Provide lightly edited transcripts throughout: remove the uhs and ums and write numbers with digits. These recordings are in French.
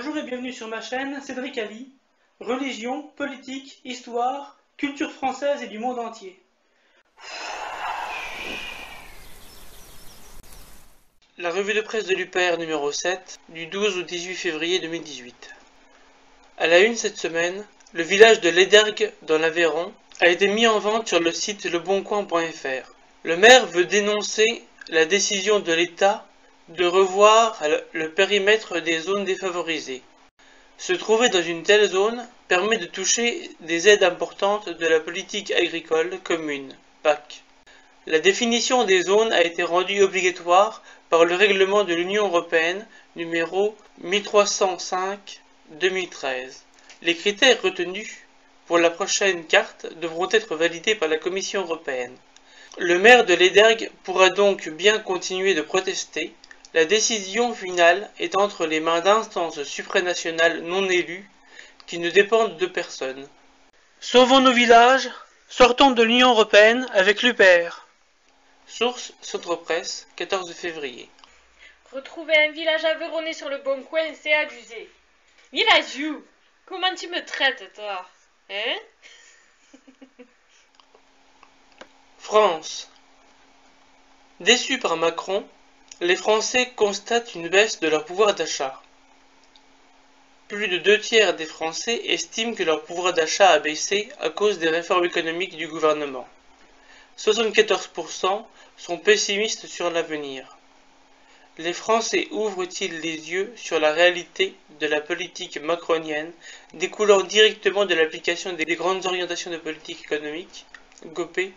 Bonjour et bienvenue sur ma chaîne Cédric Ali, religion, politique, histoire, culture française et du monde entier. La revue de presse de l'UPR numéro 7 du 12 au 18 février 2018. À la une cette semaine, le village de Lédergues dans l'Aveyron a été mis en vente sur le site leboncoin.fr. Le maire veut dénoncer la décision de l'État de revoir le périmètre des zones défavorisées. Se trouver dans une telle zone permet de toucher des aides importantes de la politique agricole commune, PAC. La définition des zones a été rendue obligatoire par le règlement de l'Union européenne numéro 1305/2013. Les critères retenus pour la prochaine carte devront être validés par la Commission européenne. Le maire de Lédergues pourra donc bien continuer de protester. La décision finale est entre les mains d'instances supranationales non élues qui ne dépendent de personne. Sauvons nos villages, sortons de l'Union européenne avec l'UPR. Source Centre Presse, 14 février. Retrouver un village aveyronnais sur le bon coin, c'est abusé. Villageux, comment tu me traites, toi? Hein? France. Déçus par Macron, les Français constatent une baisse de leur pouvoir d'achat. Plus de 2/3 des Français estiment que leur pouvoir d'achat a baissé à cause des réformes économiques du gouvernement. 74% sont pessimistes sur l'avenir. Les Français ouvrent-ils les yeux sur la réalité de la politique macronienne découlant directement de l'application des grandes orientations de politique économique, GOPE?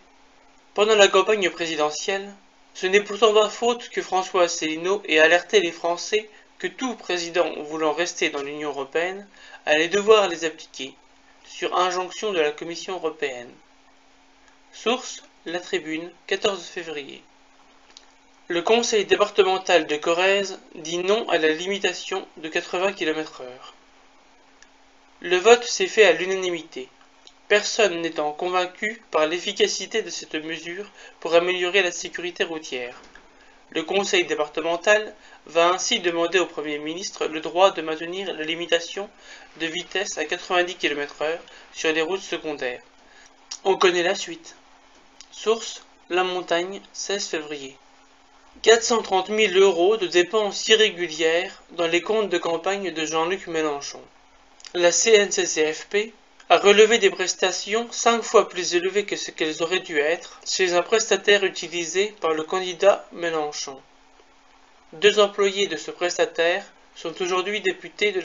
Pendant la campagne présidentielle, ce n'est pourtant pas faute que François Asselineau ait alerté les Français que tout président voulant rester dans l'Union européenne allait devoir les appliquer, sur injonction de la Commission européenne. Source La Tribune, 14 février. Le conseil départemental de Corrèze dit non à la limitation de 80 km/h. Le vote s'est fait à l'unanimité, personne n'étant convaincu par l'efficacité de cette mesure pour améliorer la sécurité routière. Le conseil départemental va ainsi demander au Premier ministre le droit de maintenir la limitation de vitesse à 90 km/h sur les routes secondaires. On connaît la suite. Source La Montagne, 16 février. 430 000 € de dépenses irrégulières dans les comptes de campagne de Jean-Luc Mélenchon. La CNCCFP a relevé des prestations 5 fois plus élevées que ce qu'elles auraient dû être chez un prestataire utilisé par le candidat Mélenchon. 2 employés de ce prestataire sont aujourd'hui députés de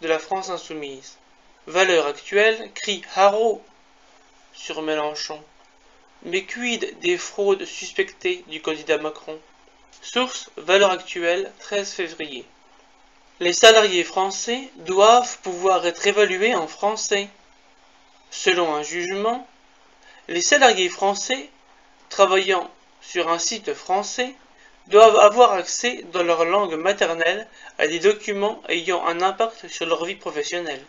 la France insoumise. Valeurs actuelles crie haro sur Mélenchon. Mais quid des fraudes suspectées du candidat Macron? Source Valeurs actuelles, 13 février. Les salariés français doivent pouvoir être évalués en français. Selon un jugement, les salariés français travaillant sur un site français doivent avoir accès dans leur langue maternelle à des documents ayant un impact sur leur vie professionnelle.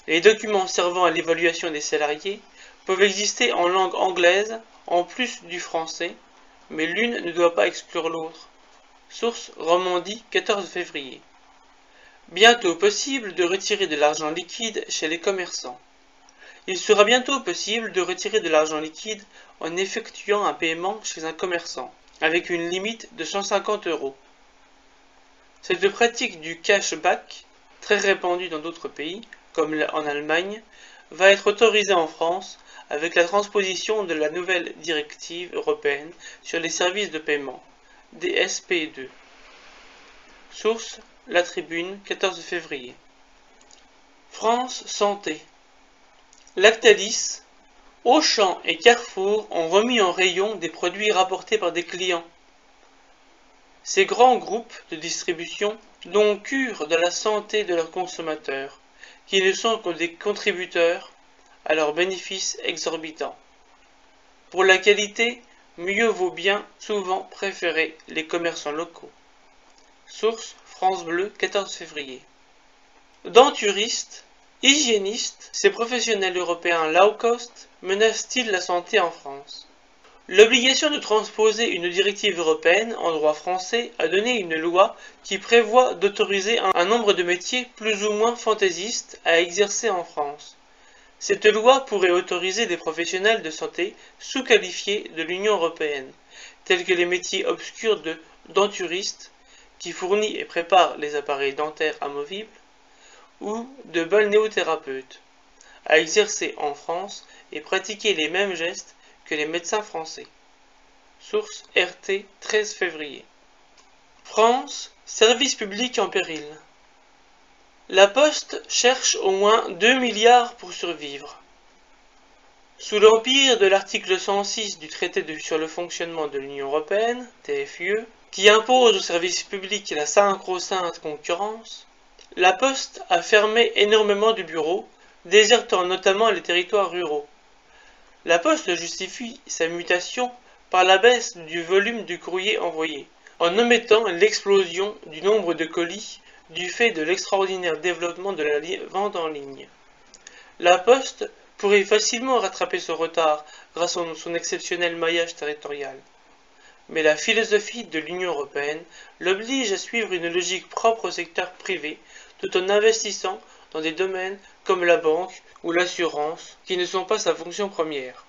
Les documents servant à l'évaluation des salariés peuvent exister en langue anglaise en plus du français, mais l'une ne doit pas exclure l'autre. Source Romandie, 14 février. Bientôt possible de retirer de l'argent liquide chez les commerçants. Il sera bientôt possible de retirer de l'argent liquide en effectuant un paiement chez un commerçant, avec une limite de 150 €. Cette pratique du cashback, très répandue dans d'autres pays, comme en Allemagne, va être autorisée en France avec la transposition de la nouvelle directive européenne sur les services de paiement, DSP2. Source La Tribune, 14 février. France Santé. Lactalis, Auchan et Carrefour ont remis en rayon des produits rapportés par des clients. Ces grands groupes de distribution n'ont cure de la santé de leurs consommateurs, qui ne sont que des contributeurs à leurs bénéfices exorbitants. Pour la qualité, mieux vaut bien souvent préférer les commerçants locaux. Source France Bleu, 14 février. Denturistes, hygiénistes, ces professionnels européens low cost menacent-ils la santé en France? L'obligation de transposer une directive européenne en droit français a donné une loi qui prévoit d'autoriser un nombre de métiers plus ou moins fantaisistes à exercer en France. Cette loi pourrait autoriser des professionnels de santé sous-qualifiés de l'Union européenne, tels que les métiers obscurs de denturiste, qui fournit et prépare les appareils dentaires amovibles, ou de balnéothérapeute, à exercer en France et pratiquer les mêmes gestes que les médecins français. Source RT 13 février. France, service public en péril. La Poste cherche au moins 2 milliards pour survivre. Sous l'empire de l'article 106 du traité sur le fonctionnement de l'Union européenne, TFUE, qui impose aux services publics la sacro-sainte concurrence, la Poste a fermé énormément de bureaux, désertant notamment les territoires ruraux. La Poste justifie sa mutation par la baisse du volume du courrier envoyé, en omettant l'explosion du nombre de colis du fait de l'extraordinaire développement de la vente en ligne. La Poste pourrait facilement rattraper ce retard grâce à son exceptionnel maillage territorial. Mais la philosophie de l'Union européenne l'oblige à suivre une logique propre au secteur privé, tout en investissant dans des domaines comme la banque ou l'assurance, qui ne sont pas sa fonction première.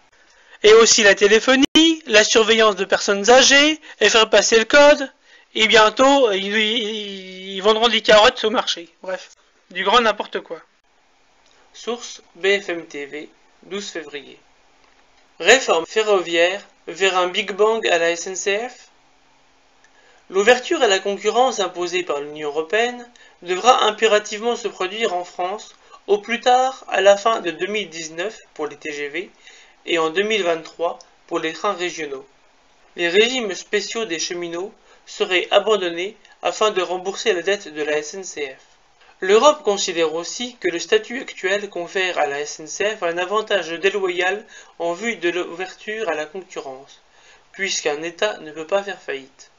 Et aussi la téléphonie, la surveillance de personnes âgées, et faire passer le code, et bientôt, ils vendront des carottes au marché. Bref, du grand n'importe quoi. Source BFM TV, 12 février. Réforme ferroviaire vers un Big Bang à la SNCF? L'ouverture à la concurrence imposée par l'Union européenne devra impérativement se produire en France au plus tard à la fin de 2019 pour les TGV et en 2023 pour les trains régionaux. Les régimes spéciaux des cheminots seraient abandonnés afin de rembourser la dette de la SNCF. L'Europe considère aussi que le statut actuel confère à la SNCF un avantage déloyal en vue de l'ouverture à la concurrence, puisqu'un État ne peut pas faire faillite.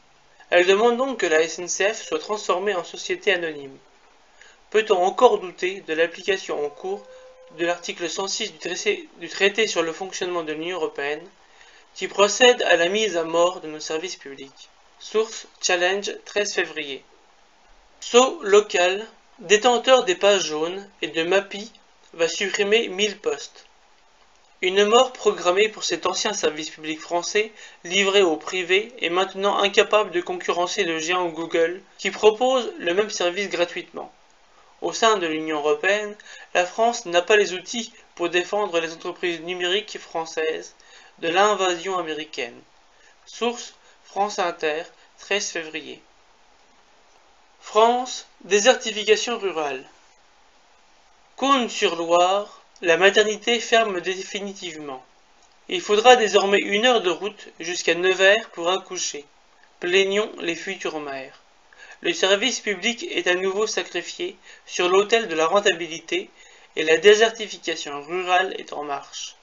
Elle demande donc que la SNCF soit transformée en société anonyme. Peut-on encore douter de l'application en cours de l'article 106 du traité sur le fonctionnement de l'Union européenne, qui procède à la mise à mort de nos services publics? Source Challenge 13 février. Sceaux local, détenteur des pages jaunes et de Mappy, va supprimer 1000 postes. Une mort programmée pour cet ancien service public français, livré au privé et maintenant incapable de concurrencer le géant Google, qui propose le même service gratuitement. Au sein de l'Union européenne, la France n'a pas les outils pour défendre les entreprises numériques françaises de l'invasion américaine. Source France Inter, 13 février. France, désertification rurale. Cosne-sur-Loire, la maternité ferme définitivement. Il faudra désormais 1 heure de route jusqu'à Nevers pour accoucher. Plaignons les futures mères. Le service public est à nouveau sacrifié sur l'autel de la rentabilité et la désertification rurale est en marche.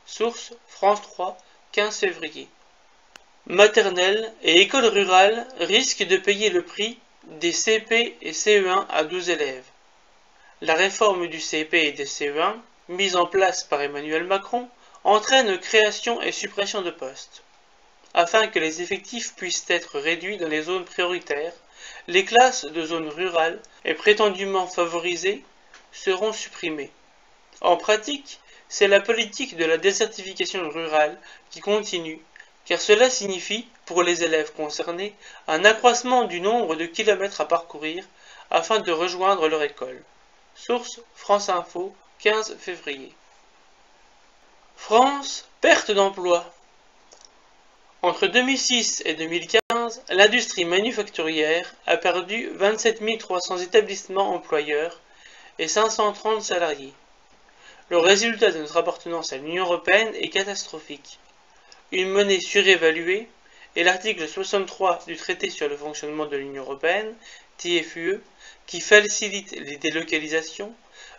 Source France 3, 15 février. Maternelle et école rurale risquent de payer le prix des CP et CE1 à 12 élèves. La réforme du CP et des CE1, mise en place par Emmanuel Macron, entraîne création et suppression de postes. Afin que les effectifs puissent être réduits dans les zones prioritaires, les classes de zones rurales et prétendument favorisées seront supprimées. En pratique, c'est la politique de la désertification rurale qui continue, car cela signifie, pour les élèves concernés, un accroissement du nombre de kilomètres à parcourir afin de rejoindre leur école. Source France Info, 15 février. France, perte d'emploi. Entre 2006 et 2015, l'industrie manufacturière a perdu 27 300 établissements employeurs et 530 salariés. Le résultat de notre appartenance à l'Union européenne est catastrophique. Une monnaie surévaluée et l'article 63 du traité sur le fonctionnement de l'Union européenne, TFUE, qui facilite les délocalisations,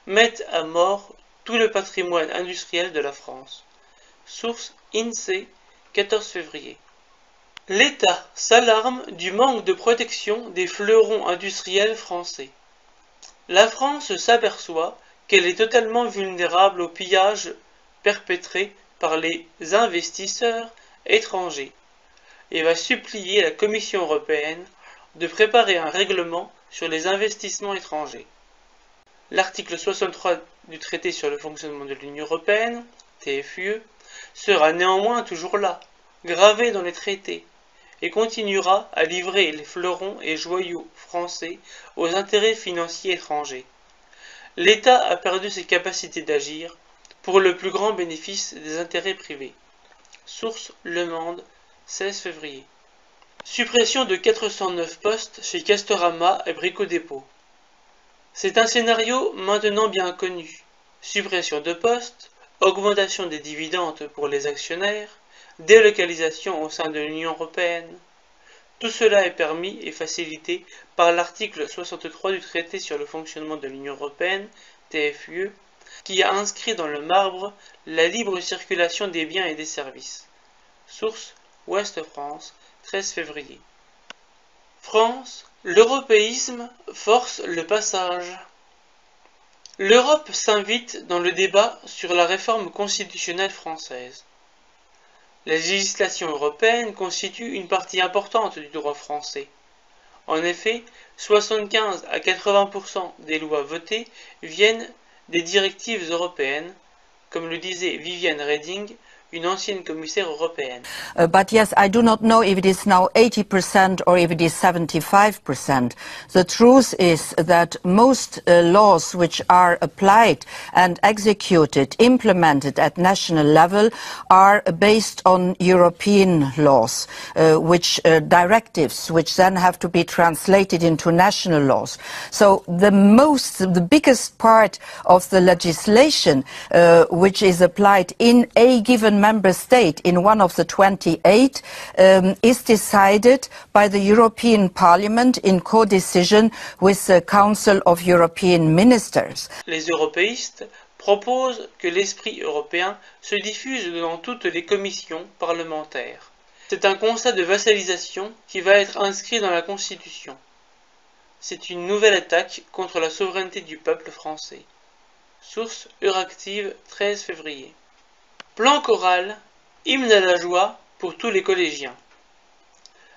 mettent à mort tout le patrimoine industriel de la France. Source INSEE, 14 février. L'État s'alarme du manque de protection des fleurons industriels français. La France s'aperçoit qu'elle est totalement vulnérable au pillage perpétré par les investisseurs étrangers et va supplier la Commission européenne de préparer un règlement sur les investissements étrangers. L'article 63 du traité sur le fonctionnement de l'Union européenne, TFUE, sera néanmoins toujours là, gravé dans les traités, et continuera à livrer les fleurons et joyaux français aux intérêts financiers étrangers. L'État a perdu ses capacités d'agir pour le plus grand bénéfice des intérêts privés. Source Le Monde, 16 février. Suppression de 409 postes chez Castorama et Brico Dépôt. C'est un scénario maintenant bien connu. Suppression de postes, augmentation des dividendes pour les actionnaires, délocalisation au sein de l'Union européenne. Tout cela est permis et facilité par l'article 63 du traité sur le fonctionnement de l'Union européenne, TFUE, qui a inscrit dans le marbre la libre circulation des biens et des services. Source Ouest France, 13 février. France, l'européisme force le passage. L'Europe s'invite dans le débat sur la réforme constitutionnelle française. La législation européenne constitue une partie importante du droit français. En effet, 75 à 80% des lois votées viennent des directives européennes, comme le disait Viviane Reding, une ancienne commissaire européenne. But yes, I do not know if it is now 80% or if it is 75%. The truth is that most laws which are applied and executed, implemented at national level, are based on European laws, directives, which then have to be translated into national laws. So the biggest part of the legislation which is applied in a given member state, in one of the 28, is decided by the European Parliament in co-decision with the Council of European Ministers. Les européistes proposent que l'esprit européen se diffuse dans toutes les commissions parlementaires. C'est un constat de vassalisation qui va être inscrit dans la Constitution. C'est une nouvelle attaque contre la souveraineté du peuple français. Source Euractiv, 13 février. Plan choral, hymne à la joie pour tous les collégiens.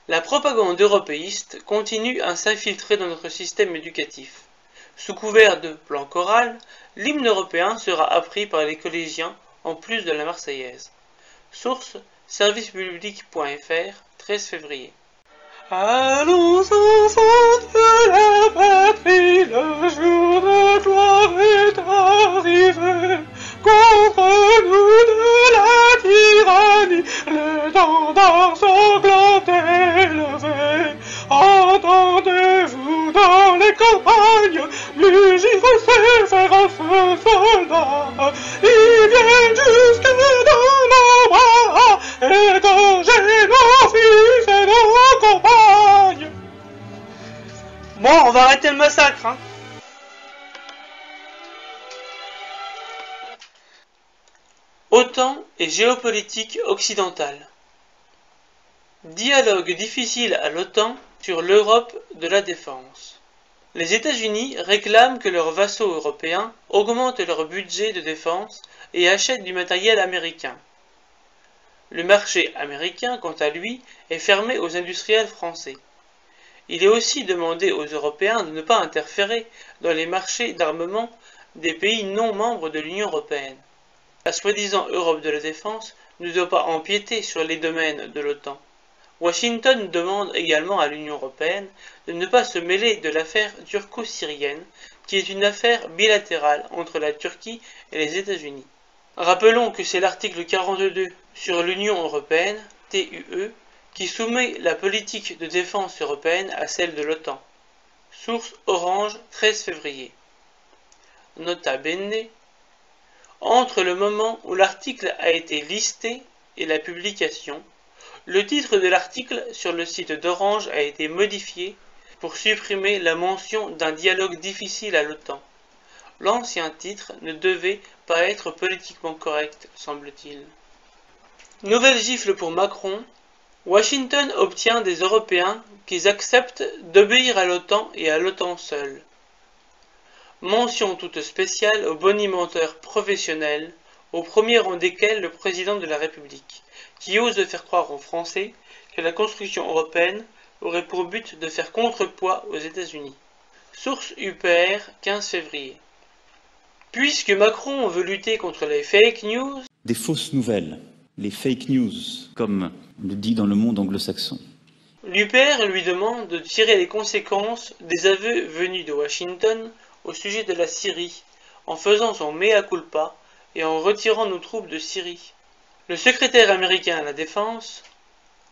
La propagande européiste continue à s'infiltrer dans notre système éducatif. Sous couvert de plan choral, l'hymne européen sera appris par les collégiens en plus de la Marseillaise. Source servicepublic.fr, 13 février. Allons enfants de la patrie, le jour de gloire est arrivé. Contre nous de la tyrannie, l'étendard sanglant élevé. Entendez-vous dans les campagnes, mugir ces féroces soldats. Ils viennent jusque dans nos bras, égorger nos fils et nos compagnes. Bon, on va arrêter le massacre, hein. OTAN et géopolitique occidentale. Dialogue difficile à l'OTAN sur l'Europe de la défense. Les États-Unis réclament que leurs vassaux européens augmentent leur budget de défense et achètent du matériel américain. Le marché américain, quant à lui, est fermé aux industriels français. Il est aussi demandé aux Européens de ne pas interférer dans les marchés d'armement des pays non membres de l'Union européenne. La soi-disant Europe de la défense ne doit pas empiéter sur les domaines de l'OTAN. Washington demande également à l'Union européenne de ne pas se mêler de l'affaire turco-syrienne, qui est une affaire bilatérale entre la Turquie et les États-Unis. Rappelons que c'est l'article 42 sur l'Union européenne, TUE, qui soumet la politique de défense européenne à celle de l'OTAN. Source Orange, 13 février. Nota bene. Entre le moment où l'article a été listé et la publication, le titre de l'article sur le site d'Orange a été modifié pour supprimer la mention d'un dialogue difficile à l'OTAN. L'ancien titre ne devait pas être politiquement correct, semble-t-il. Nouvelle gifle pour Macron. Washington obtient des Européens qu'ils acceptent d'obéir à l'OTAN et à l'OTAN seule. Mention toute spéciale aux bonimenteurs professionnels, au premier rang desquels le président de la République, qui ose faire croire aux Français que la construction européenne aurait pour but de faire contrepoids aux États-Unis. Source UPR, 15 février. Puisque Macron veut lutter contre les fake news, des fausses nouvelles, les fake news, comme on le dit dans le monde anglo-saxon. l'UPR lui demande de tirer les conséquences des aveux venus de Washington au sujet de la Syrie, en faisant son mea culpa et en retirant nos troupes de Syrie. Le secrétaire américain à la Défense,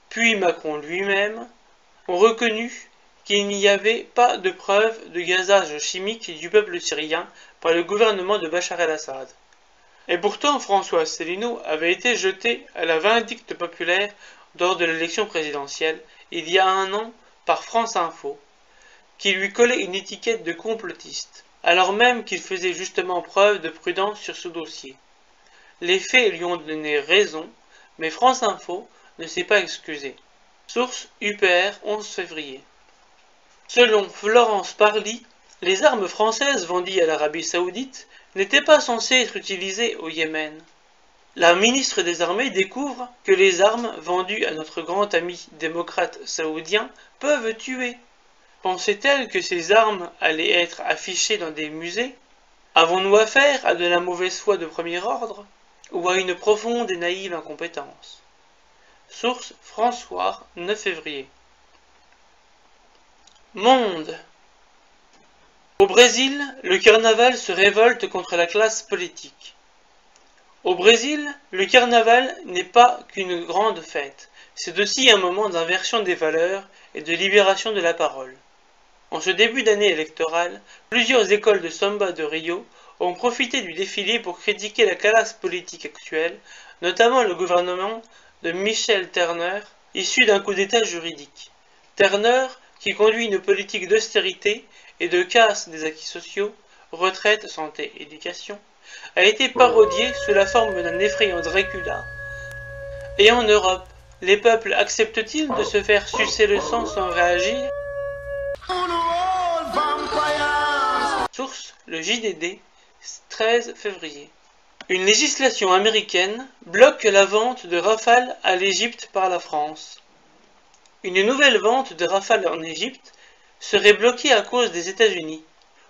puis Macron lui-même, ont reconnu qu'il n'y avait pas de preuve de gazage chimique du peuple syrien par le gouvernement de Bachar el-Assad. Et pourtant, François Asselineau avait été jeté à la vindicte populaire lors de l'élection présidentielle, il y a un an, par France Info, qui lui collait une étiquette de complotiste, alors même qu'il faisait justement preuve de prudence sur ce dossier. Les faits lui ont donné raison, mais France Info ne s'est pas excusé. Source UPR, 11 février. Selon Florence Parly, les armes françaises vendues à l'Arabie Saoudite n'étaient pas censées être utilisées au Yémen. La ministre des Armées découvre que les armes vendues à notre grand ami démocrate saoudien peuvent tuer. Pensait-elle que ces armes allaient être affichées dans des musées? Avons-nous affaire à de la mauvaise foi de premier ordre, ou à une profonde et naïve incompétence? Source François, 9 février. Monde. Au Brésil, le carnaval se révolte contre la classe politique. Au Brésil, le carnaval n'est pas qu'une grande fête, c'est aussi un moment d'inversion des valeurs et de libération de la parole. En ce début d'année électorale, plusieurs écoles de samba de Rio ont profité du défilé pour critiquer la classe politique actuelle, notamment le gouvernement de Michel Temer, issu d'un coup d'État juridique. Temer, qui conduit une politique d'austérité et de casse des acquis sociaux, retraite, santé, éducation, a été parodié sous la forme d'un effrayant Dracula. Et en Europe, les peuples acceptent-ils de se faire sucer le sang sans réagir? Source, le JDD, 13 février. Une législation américaine bloque la vente de Rafale à l'Égypte par la France. Une nouvelle vente de Rafale en Égypte serait bloquée à cause des États-Unis.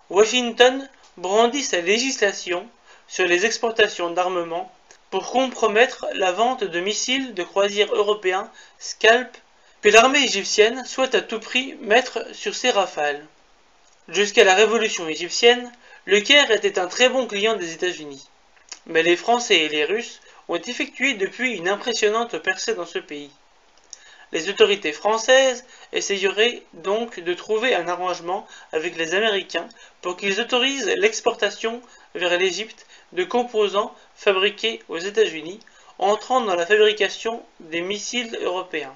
Washington brandit sa législation sur les exportations d'armement pour compromettre la vente de missiles de croisière européens Scalp que l'armée égyptienne souhaite à tout prix mettre sur ses Rafales. Jusqu'à la révolution égyptienne, le Caire était un très bon client des États-Unis. Mais les Français et les Russes ont effectué depuis une impressionnante percée dans ce pays. Les autorités françaises essayeraient donc de trouver un arrangement avec les Américains pour qu'ils autorisent l'exportation vers l'Égypte de composants fabriqués aux États-Unis, entrant dans la fabrication des missiles européens.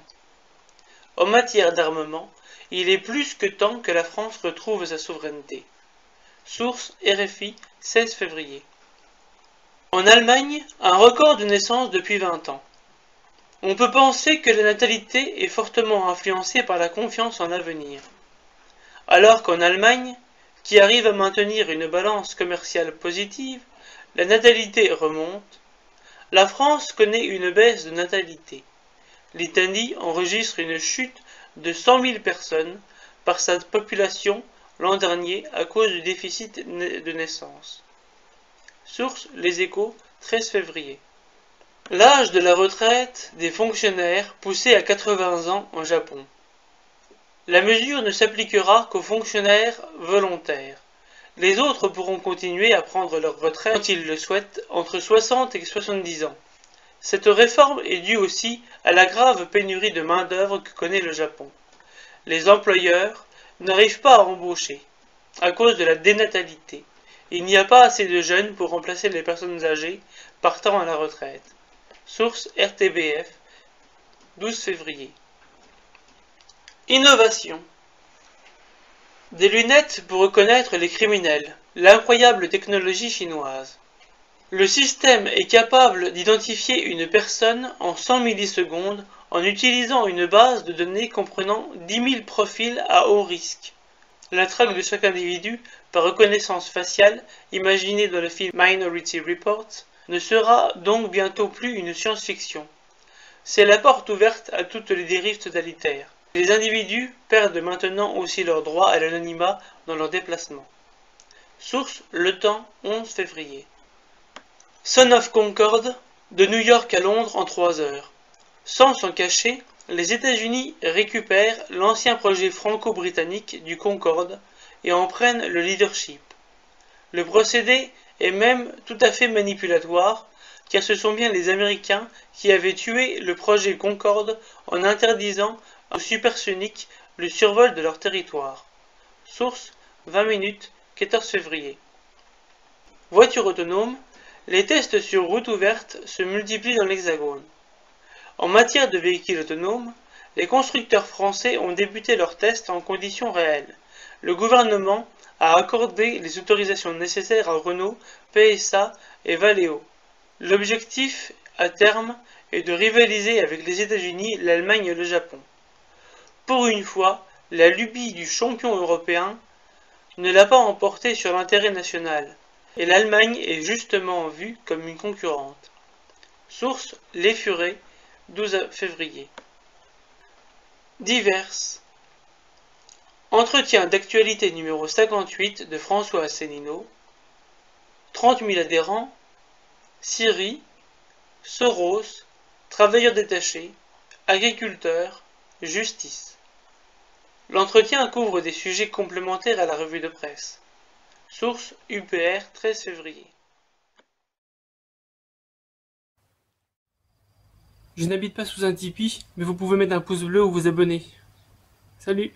En matière d'armement, il est plus que temps que la France retrouve sa souveraineté. Source RFI, 16 février. En Allemagne, un record de naissance depuis 20 ans. On peut penser que la natalité est fortement influencée par la confiance en l'avenir. Alors qu'en Allemagne, qui arrive à maintenir une balance commerciale positive, la natalité remonte, la France connaît une baisse de natalité. L'Italie enregistre une chute de 100 000 personnes par sa population l'an dernier à cause du déficit de naissance. Source Les Échos, 13 février. L'âge de la retraite des fonctionnaires poussé à 80 ans en Japon. La mesure ne s'appliquera qu'aux fonctionnaires volontaires. Les autres pourront continuer à prendre leur retraite quand ils le souhaitent entre 60 et 70 ans. Cette réforme est due aussi à la grave pénurie de main-d'œuvre que connaît le Japon. Les employeurs n'arrivent pas à embaucher à cause de la dénatalité. Il n'y a pas assez de jeunes pour remplacer les personnes âgées partant à la retraite. Source RTBF, 12 février. Innovation. Des lunettes pour reconnaître les criminels. L'incroyable technologie chinoise. Le système est capable d'identifier une personne en 100 millisecondes en utilisant une base de données comprenant 10 000 profils à haut risque. La traque de chaque individu par reconnaissance faciale, imaginée dans le film Minority Report, ne sera donc bientôt plus une science-fiction. C'est la porte ouverte à toutes les dérives totalitaires. Les individus perdent maintenant aussi leur droit à l'anonymat dans leurs déplacements. Source Le Temps, 11 février. Son of Concorde, de New York à Londres en 3 heures. Sans s'en cacher, les États-Unis récupèrent l'ancien projet franco-britannique du Concorde et en prennent le leadership. Le procédé est même tout à fait manipulatoire, car ce sont bien les Américains qui avaient tué le projet Concorde en interdisant aux supersoniques le survol de leur territoire. Source 20 minutes, 14 février. Voiture autonome, les tests sur route ouverte se multiplient dans l'Hexagone. En matière de véhicules autonomes, les constructeurs français ont débuté leurs tests en conditions réelles. Le gouvernement a accordé les autorisations nécessaires à Renault, PSA et Valeo. L'objectif, à terme, est de rivaliser avec les États-Unis, l'Allemagne et le Japon. Pour une fois, la lubie du champion européen ne l'a pas emporté sur l'intérêt national, et l'Allemagne est justement vue comme une concurrente. Source Les Furets, 12 février. Diverses. Entretien d'actualité numéro 58 de François Asselineau. 30 000 adhérents. Syrie. Soros. Travailleurs détachés. Agriculteurs. Justice. L'entretien couvre des sujets complémentaires à la revue de presse. Source UPR, 13 février. Je n'habite pas sous un Tipeee, mais vous pouvez mettre un pouce bleu ou vous abonner. Salut!